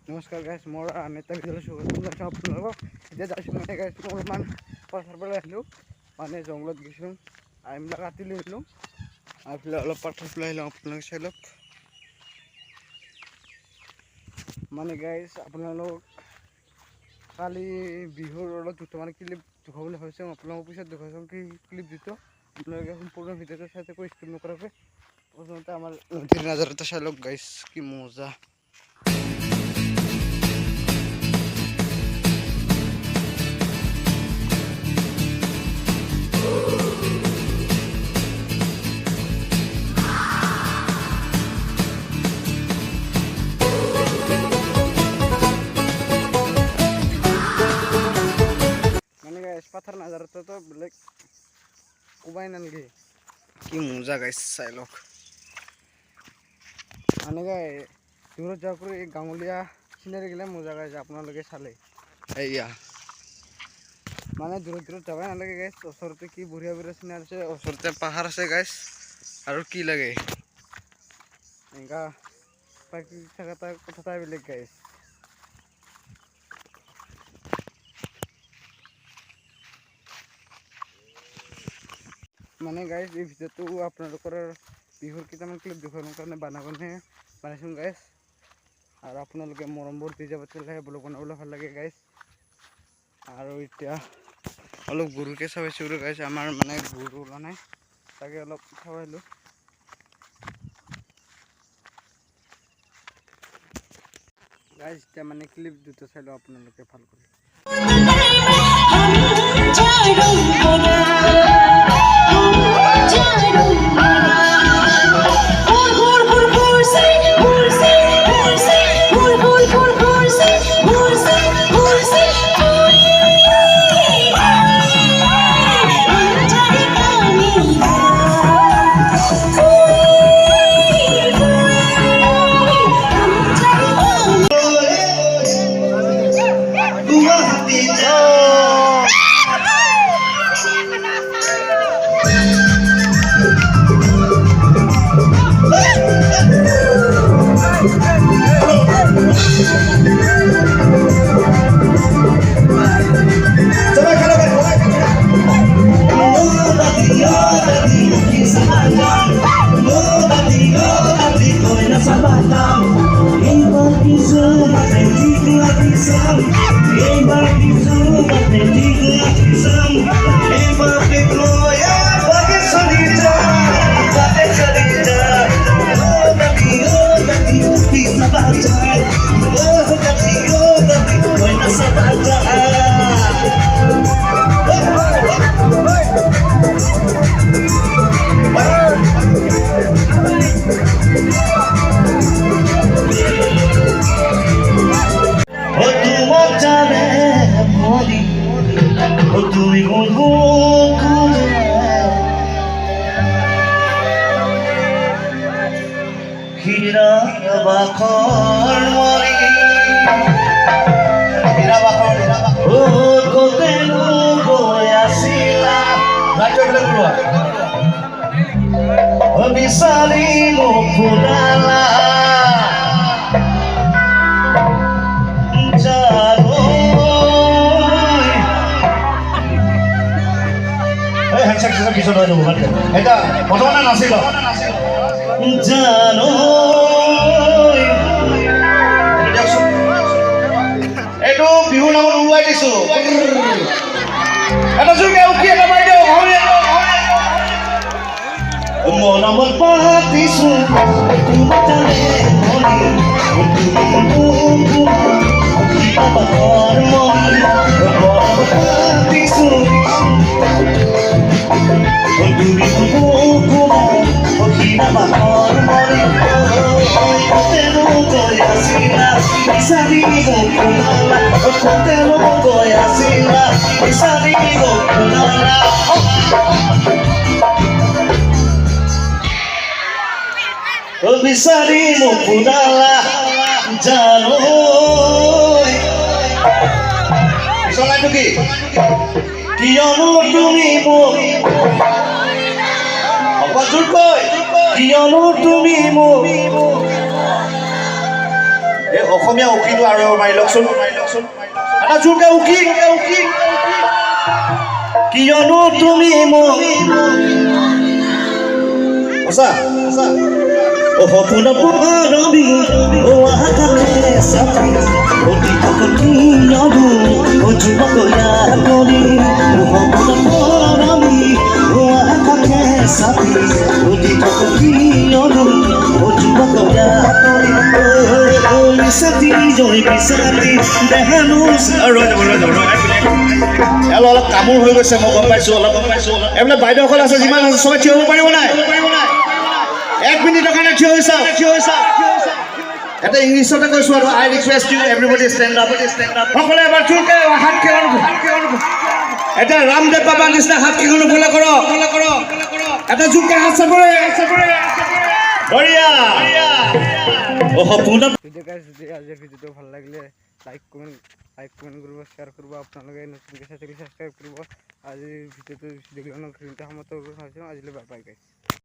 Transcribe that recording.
নমস্কাৰ গাইছ, মোৰ আন এটা ভিডিঅ'লৈ স্বাগতম জনাইছোঁ আপোনালোকক। এতিয়া যাইছোঁ মানে গাইছ, মই অলপমান পথাৰৰ পৰা আহিলোঁ, মানে জংঘলত গৈছিলোঁ, আইমবিলাক কাটি লৈ আহিলোঁ, এইফালে অলপ পথাৰৰ পৰা আহিলোঁ, আপোনালোকে চাই লওক। মানে গাইছ আপোনালোক কালি বিহুৰ অলপ দুটামান ক্লিপ দেখুৱাবলৈ ভাবিছোঁ, আপোনালোকক পিছত দেখুৱাইছোঁ কি ক্লিপ দুটা। আপোনালোকে সম্পূৰ্ণ ভিডিঅ'টো চাই থাকক, স্কিপ নকৰাকৈ। প্ৰথমতে আমাৰ নদীৰ নাজাৰাটো চাই লওক গাইছ, কি মজা। পাথাৰ নাজাৰাটোতো বেলেগ কোবাই নালগে, কি মজা গাইছ চাই লওক। মানে গাই দূৰত যাব পাৰি, গাঁৱলীয়া চিনাৰীগিলা মজা গাইছে আপোনালোকে চালে। এয়া মানে দূৰত যাবই নালাগে গাইছ, ওচৰতে কি বঢ়িয়া বঢ়িয়া চিনাৰী আছে, ওচৰতে পাহাৰ আছে গাইছ, আৰু কি লাগে। এনেকা প্ৰাকৃতিক থকা কথাটাই বেলেগ গাইছ। মানে গাইছ এই ভিডিঅ'টো আপোনালোকৰ বিহুৰ কেইটামান ক্লিপ দেখুৱাবৰ কাৰণে বনাইছোঁ গাইছ, আৰু আপোনালোকে মৰমবোৰ দি যাব, তেতিয়াহে ব্লগ বনাবলৈ ভাল লাগে গাইছ। আৰু এতিয়া অলপ গৰুকে চাবাইছোঁ গাইছ, আমাৰ মানে গৰু ওলোৱা নাই, তাকে অলপ চাবাইলোঁ। গাইছ এতিয়া মানে ক্লিপ দুটা চাই লওঁ আপোনালোকে ভাল কৰি। Bisarimu pudala Jaroy handshake sisa piso na bukan eta potongan nasil Jaroy edo bihu namun uwai disu eta juga uki eta bayo Mona merpati sumpah Aku macane moni Untuk kita bakar moni Mona merpati sumpah Untuk kita bakar moni Kotelo goya sila Bisa digo kunala Kotelo goya sila Bisa digo kunala Bisarimu pudala Jaroy Bisa lagi ki Kiyono tumimu Apa jurkoy Kiyono tumimu এই অসমীয়া উকিটো আৰু মাৰি লওকচোন এটা জোৰকে উকি কিয়নো তুমি মোক সঁচা ও সপোন পৰবি ও আকাশে চাপি অতি কিয়নো ও যুৱক কৰি ও সপোন পৰবি ও আকাশে চাপি অতি কিয়নো ও যুৱক কৰি সাথী জয় বিচাৰি দেহানো অলপ কামোৰ হৈ গৈছে মই গম পাইছোঁ অলপ এইবিলাক বাইদেউসকল আছে যিমান আছে চবে থিয় হ'ব পাৰিব নাই 1 মিনিটৰ কাৰণে থিয় হৈছা এটা ইংলিছতে কৈছোঁ আৰু I request you everybody stand up সকলোৱে এবাৰ জোৰকে হাত কেইখন এটা ৰামদেৱ বাবাৰ নিচিনা হাত কেইখন ওপৰলৈ কৰক এটা জোৰকে হাত চাপৰে বঢ়িয়া ভিডিঅ' গাইজ যদি আজিৰ ভিডিঅ'টো ভাল লাগিলে লাইক কমেণ্ট কৰিব শ্বেয়াৰ কৰিব আপোনালোকে নতুনকৈ চাইছিলে ছাবস্ক্ৰাইব কৰিব আজিৰ ভিডিঅ'টো ভিডিঅ'খনৰ সমাপ্ত কৰিব আজিলৈ বাই বাই গাইজ